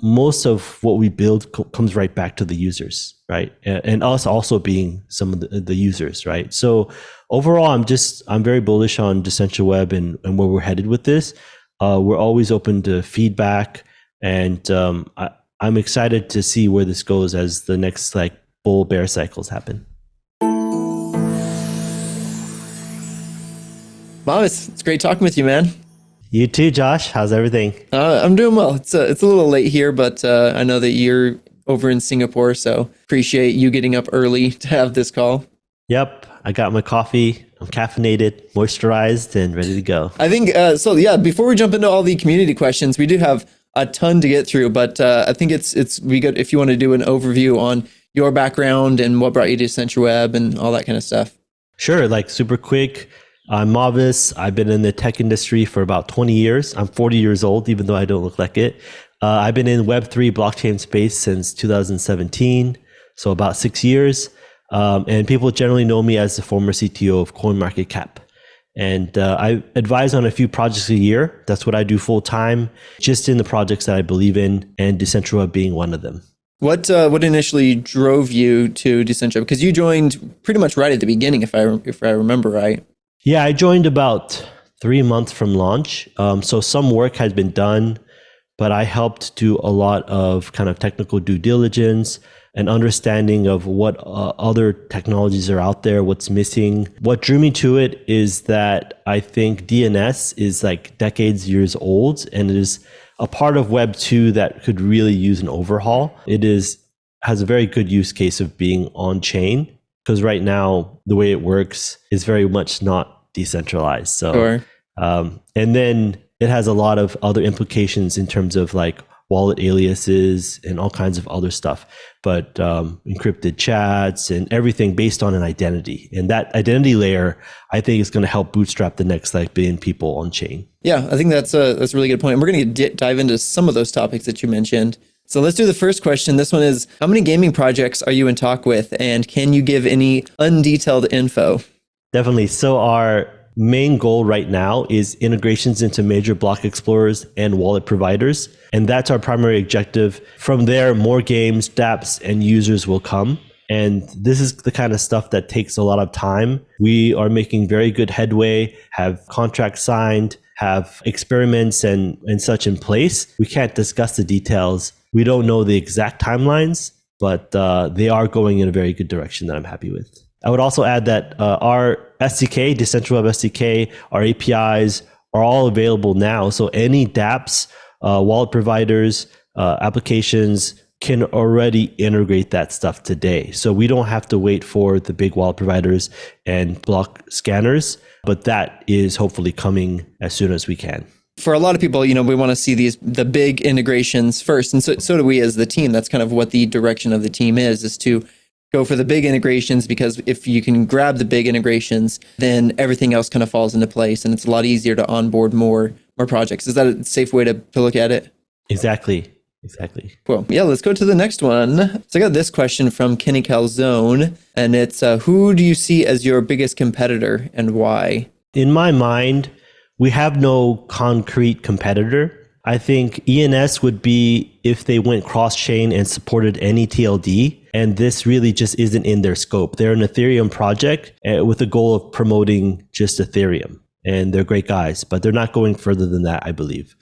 most of what we build comes right back to the users, right? And us also being some of the users, right? So overall, I'm very bullish on Decentraweb and where we're headed with this. We're always open to feedback, and I'm excited to see where this goes as the next like bull bear cycles happen. Mauvis, it's great talking with you, man. You too, Josh. How's everything? I'm doing well. It's a little late here, but I know that you're over in Singapore, so appreciate you getting up early to have this call. Yep, I got my coffee. I'm caffeinated, moisturized, and ready to go. I think so. Yeah. Before we jump into all the community questions, we do have a ton to get through, but I think it's we good if you want to do an overview on your background and what brought you to Decentraweb and all that kind of stuff. Sure, like super quick. I'm Mauvis. I've been in the tech industry for about 20 years. I'm 40 years old, even though I don't look like it. I've been in Web3 blockchain space since 2017, so about 6 years. And people generally know me as the former CTO of CoinMarketCap. And I advise on a few projects a year. That's what I do full time, just in the projects that I believe in, and Decentraweb being one of them. What initially drove you to Decentraweb? Because you joined pretty much right at the beginning, if I remember right. Yeah, I joined about 3 months from launch. So some work has been done, but I helped do a lot of kind of technical due diligence and understanding of what other technologies are out there, what's missing. What drew me to it is that I think DNS is like decades, years old, and it is a part of Web 2 that could really use an overhaul. It has a very good use case of being on chain, because right now the way it works is very much not decentralized. So, sure. And then it has a lot of other implications in terms of like wallet aliases and all kinds of other stuff, but encrypted chats and everything based on an identity. And that identity layer, I think, is going to help bootstrap the next like billion people on chain. Yeah, I think that's a really good point. And we're going to dive into some of those topics that you mentioned. So let's do the first question. This one is, how many gaming projects are you in talk with? And can you give any undetailed info? Definitely. So our main goal right now is integrations into major block explorers and wallet providers. And that's our primary objective. From there, more games, dApps, and users will come. And this is the kind of stuff that takes a lot of time. We are making very good headway, have contracts signed, have experiments and such in place. We can't discuss the details. We don't know the exact timelines, but they are going in a very good direction that I'm happy with. I would also add that our SDK, Decentraweb SDK, our APIs are all available now. So any dApps, wallet providers, applications can already integrate that stuff today. So we don't have to wait for the big wallet providers and block scanners, but that is hopefully coming as soon as we can. For a lot of people, we want to see the big integrations first. And so do we as the team. That's kind of what the direction of the team is to go for the big integrations, because if you can grab the big integrations, then everything else kind of falls into place and it's a lot easier to onboard more projects. Is that a safe way to look at it? Exactly. Cool. Yeah, let's go to the next one. So I got this question from Kenny Calzone, and it's, who do you see as your biggest competitor and why? In my mind, we have no concrete competitor. I think ENS would be if they went cross-chain and supported any TLD, and this really just isn't in their scope. They're an Ethereum project with the goal of promoting just Ethereum, and they're great guys, but they're not going further than that, I believe.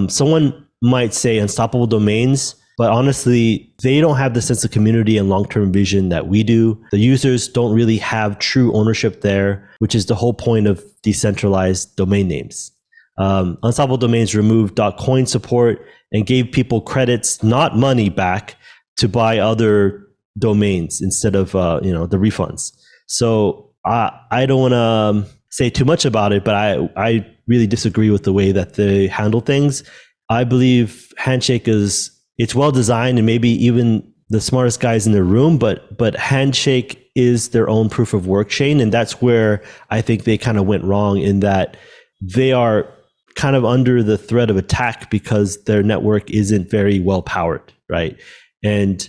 Someone might say Unstoppable Domains, but honestly, they don't have the sense of community and long-term vision that we do. The users don't really have true ownership there, which is the whole point of decentralized domain names. Unstoppable Domains removed .coin support and gave people credits, not money, back to buy other domains instead of the refunds. So I don't want to say too much about it, but I really disagree with the way that they handle things. I believe Handshake it's well designed and maybe even the smartest guys in the room, but Handshake is their own proof of work chain, and that's where I think they kind of went wrong, in that they are kind of under the threat of attack because their network isn't very well powered, right? And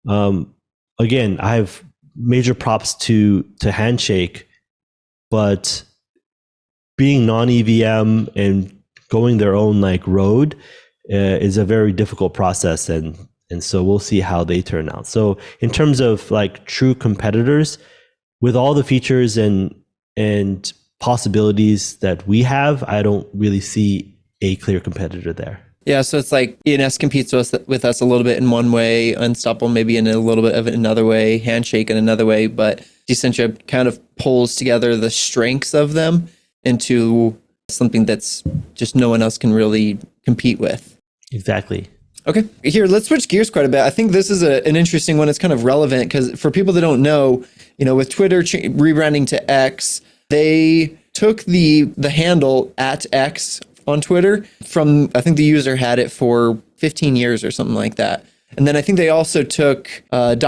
again, I have major props to Handshake, but being non-EVM and going their own like road, is a very difficult process, and so we'll see how they turn out. So in terms of like true competitors, with all the features and possibilities that we have, I don't really see a clear competitor there. Yeah, so it's like DNS competes with us a little bit in one way, Unstoppable maybe in a little bit of another way, Handshake in another way, but Decentraweb kind of pulls together the strengths of them into something that's just no one else can really compete with. Exactly. Okay, here, let's switch gears quite a bit. I think this is an interesting one. It's kind of relevant because for people that don't know, with Twitter rebranding to X, they took the handle @X on Twitter from, I think the user had it for 15 years or something like that. And then I think they also took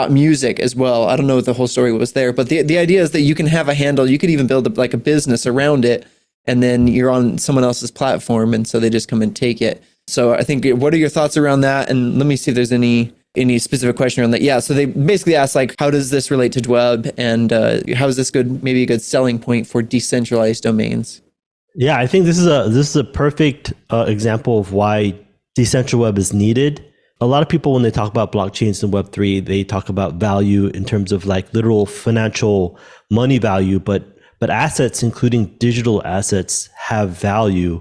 .music as well. I don't know what the whole story was there, but the idea is that you can have a handle, you could even build a business around it, and then you're on someone else's platform, and so they just come and take it. So I think, what are your thoughts around that? And let me see if there's any specific question around that. Yeah, so they basically asked how does this relate to DWEB, and how is this maybe a good selling point for decentralized domains? Yeah, I think this is a perfect example of why Decentraweb is needed. A lot of people, when they talk about blockchains and Web3, they talk about value in terms of literal financial money value, but assets, including digital assets, have value,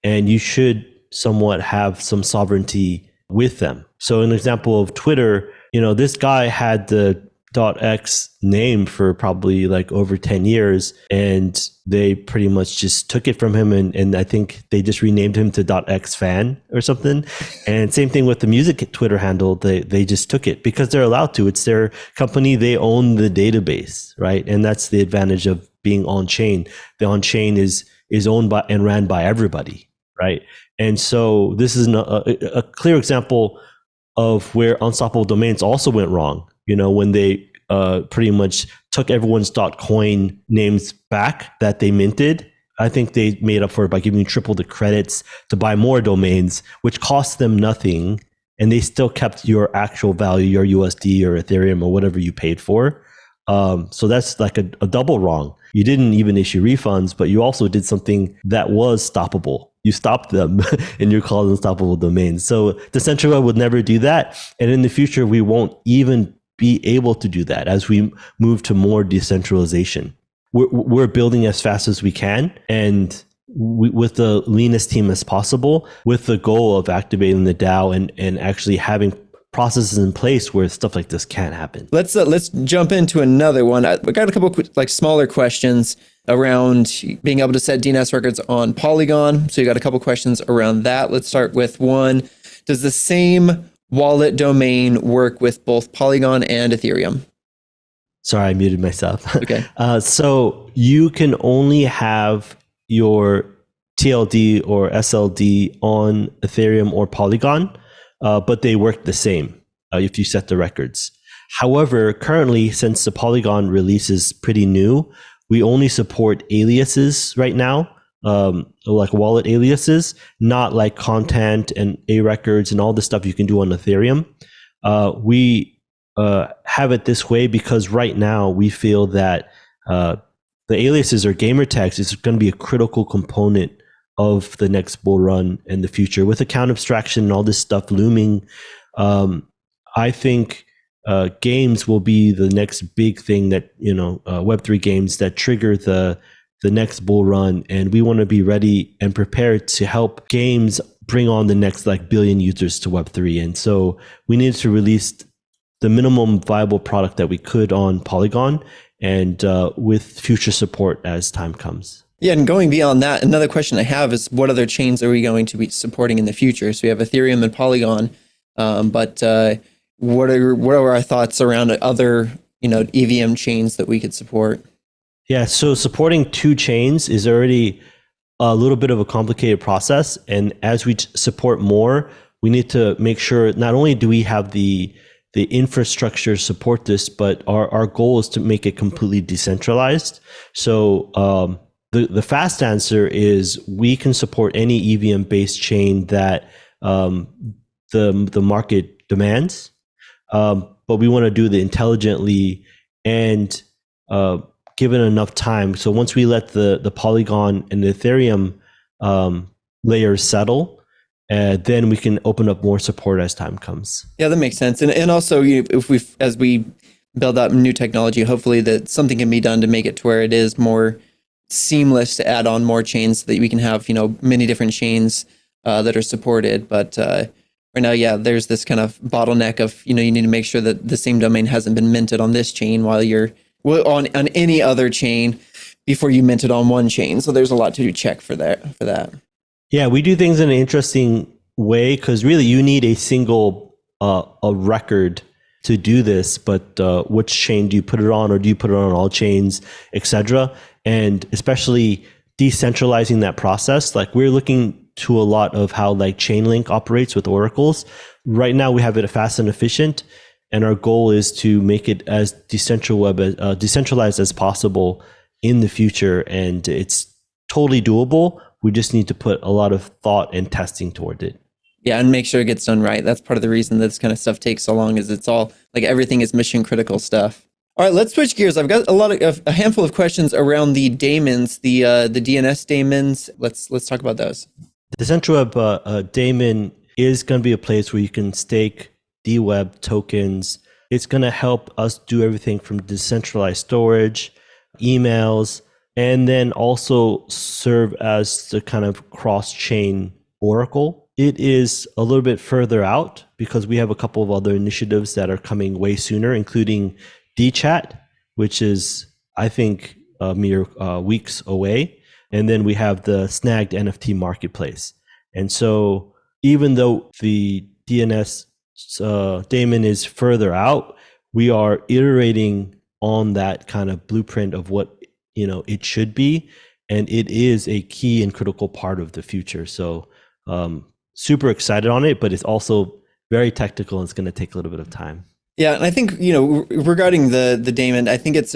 and you should somewhat have some sovereignty with them. So an example of Twitter, this guy had the .x name for probably over 10 years, and they pretty much just took it from him, and I think they just renamed him to .x fan or something. And same thing with the music Twitter handle, they just took it because they're allowed to. It's their company, they own the database, right? And that's the advantage of being on chain. The on chain is owned by and ran by everybody, right? And so this is a clear example of where Unstoppable Domains also went wrong. When they pretty much took everyone's .coin names back that they minted, I think they made up for it by giving triple the credits to buy more domains, which cost them nothing, and they still kept your actual value, your USD or Ethereum or whatever you paid for. So that's a double wrong. You didn't even issue refunds, but you also did something that was stoppable. You stopped them and you called unstoppable domains. So Decentraweb would never do that. And in the future, we won't even be able to do that as we move to more decentralization. We're building as fast as we can, and with the leanest team as possible, with the goal of activating the DAO and actually having processes in place where stuff like this can't happen. Let's jump into another one. We got a couple smaller questions around being able to set DNS records on Polygon. So you got a couple questions around that. Let's start with one. Does the same wallet domain work with both Polygon and Ethereum? Sorry, I muted myself. Okay. So you can only have your TLD or SLD on Ethereum or Polygon, but they work the same if you set the records. However, currently, since the Polygon release is pretty new, we only support aliases right now, like wallet aliases, not like content and A records and all the stuff you can do on Ethereum. We have it this way because right now we feel that the aliases or gamer tags is going to be a critical component of the next bull run in the future. With account abstraction and all this stuff looming, I think games will be the next big thing that, Web3 games that trigger the next bull run. And we want to be ready and prepared to help games bring on the next billion users to Web3. And so we needed to release the minimum viable product that we could on Polygon, and with future support as time comes. Yeah, and going beyond that, another question I have is what other chains are we going to be supporting in the future? So we have Ethereum and Polygon, but what are our thoughts around other EVM chains that we could support? Yeah, so supporting two chains is already a little bit of a complicated process, and as we support more, we need to make sure not only do we have the infrastructure support this, but our goal is to make it completely decentralized. So the fast answer is we can support any EVM based chain that the market demands, but we want to do it intelligently and given enough time. So once we let the Polygon and the Ethereum layers settle, then we can open up more support as time comes. Yeah, that makes sense. And also, as we build out new technology, hopefully that something can be done to make it to where it is more seamless to add on more chains so that we can have, many different chains that are supported. But right now, yeah, there's this kind of bottleneck of, you need to make sure that the same domain hasn't been minted on this chain while you're on any other chain before you mint it on one chain. So there's a lot to check for that. Yeah, we do things in an interesting way because really you need a single a record to do this, but which chain do you put it on, or do you put it on all chains, etc. And especially decentralizing that process. Like we're looking to a lot of how like Chainlink operates with oracles. Right now we have it fast and efficient, and our goal is to make it as decentralized as possible in the future. And it's totally doable. We just need to put a lot of thought and testing toward it. Yeah, and make sure it gets done right. That's part of the reason that this kind of stuff takes so long, is it's all like everything is mission critical stuff. All right, let's switch gears. I've got a handful of questions around the daemons, the DNS daemons. Let's talk about those. The Decentraweb daemon is going to be a place where you can stake DWEB tokens. It's going to help us do everything from decentralized storage, emails, and then also serve as the kind of cross-chain oracle. It is a little bit further out because we have a couple of other initiatives that are coming way sooner, including DChat, which is, I think, mere weeks away. And then we have the snagged NFT marketplace. And so even though the DNS daemon is further out, we are iterating on that kind of blueprint of what it should be. And it is a key and critical part of the future. So super excited on it, but it's also very technical and it's going to take a little bit of time. Yeah, and I think, regarding the daemon, I think it's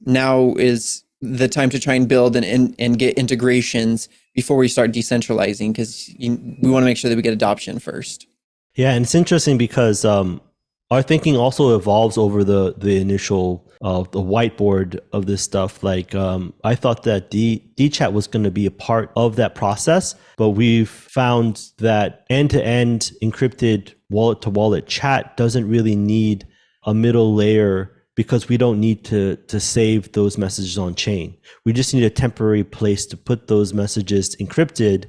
now is the time to try and build and get integrations before we start decentralizing, because we want to make sure that we get adoption first. Yeah, and it's interesting because our thinking also evolves over the initial the whiteboard of this stuff. Like I thought that DChat was going to be a part of that process, but we've found that end-to-end encrypted wallet-to-wallet chat doesn't really need a middle layer, because we don't need to save those messages on chain. We just need a temporary place to put those messages encrypted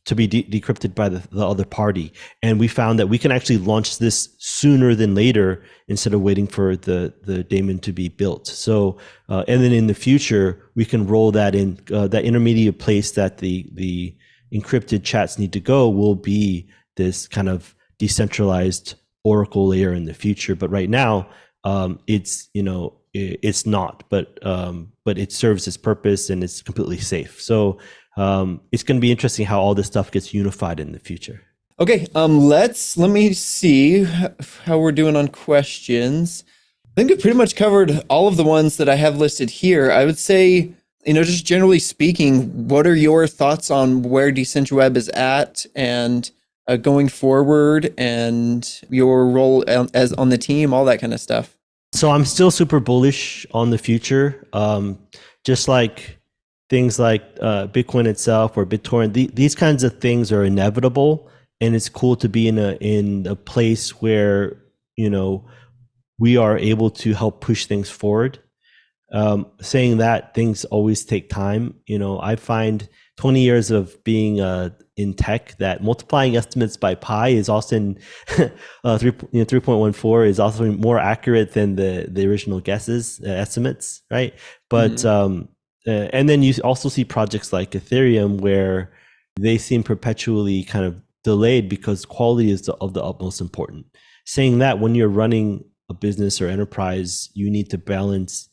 to be decrypted by the other party. And we found that we can actually launch this sooner than later instead of waiting for the daemon to be built. So, and then in the future, we can roll that in, that intermediate place that the encrypted chats need to go will be this kind of decentralized oracle layer in the future. But right now, it's not, but it serves its purpose and it's completely safe. So it's going to be interesting how all this stuff gets unified in the future. Okay, let me see how we're doing on questions. I think we've pretty much covered all of the ones that I have listed here. I would say, just generally speaking, what are your thoughts on where Decentraweb is at and going forward, and your role as on the team, all that kind of stuff? So I'm still super bullish on the future. Just like things like Bitcoin itself or BitTorrent, these kinds of things are inevitable, and it's cool to be in a place where we are able to help push things forward. Saying that, things always take time. I find 20 years of being in tech that multiplying estimates by pi is often 3.14 is also more accurate than the original guesses, estimates, right? But and then you also see projects like Ethereum where they seem perpetually kind of delayed because quality is of the utmost important. Saying that, when you're running a business or enterprise, you need to balance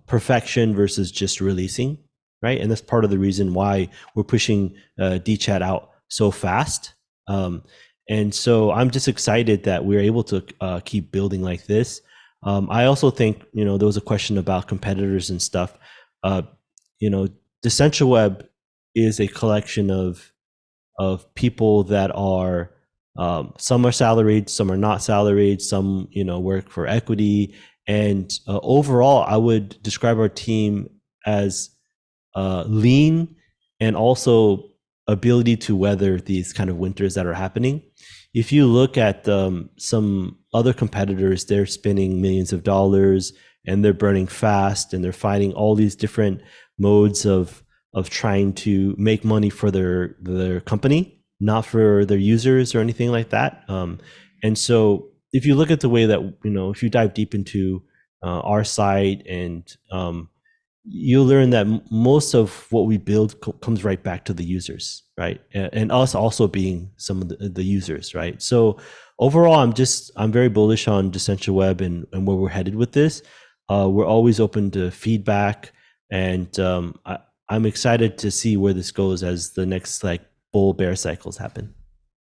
perfection versus just releasing, right? And that's part of the reason why we're pushing DChat out so fast. And so I'm just excited that we're able to keep building like this. I also think, there was a question about competitors and stuff. Decentraweb is a collection of people that are, some are salaried, some are not salaried, some, work for equity. And overall, I would describe our team as lean and also ability to weather these kind of winters that are happening. If you look at some other competitors, they're spending millions of dollars and they're burning fast and they're finding all these different modes of trying to make money for their company, not for their users or anything like that. And so if you look at the way that, if you dive deep into our site, and you'll learn that most of what we build comes right back to the users, right? And us also being some of the users, right? So overall, I'm very bullish on Decentraweb and where we're headed with this. We're always open to feedback, and I'm excited to see where this goes as the next bull bear cycles happen.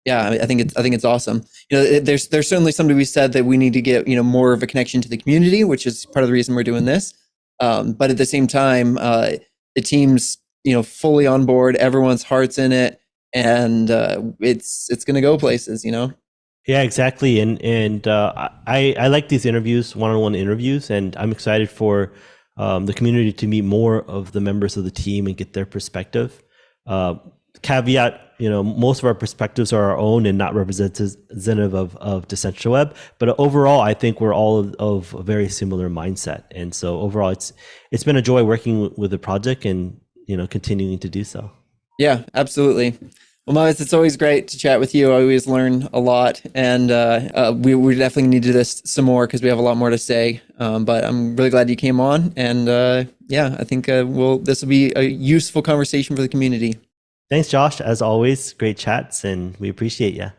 Yeah, I think it's awesome. There's certainly something to be said that we need to get more of a connection to the community, which is part of the reason we're doing this. But at the same time, the team's fully on board. Everyone's heart's in it, and it's going to go places. Yeah, exactly. And I like these interviews, one-on-one interviews, and I'm excited for the community to meet more of the members of the team and get their perspective. Caveat, most of our perspectives are our own and not representative of Decentraweb. But overall, I think we're all of a very similar mindset. And so overall, it's been a joy working with the project and continuing to do so. Yeah, absolutely. Well, Mauvis, it's always great to chat with you. I always learn a lot, and we definitely need to do this some more because we have a lot more to say. But I'm really glad you came on, and I think this will be a useful conversation for the community. Thanks, Josh. As always, great chats, and we appreciate you.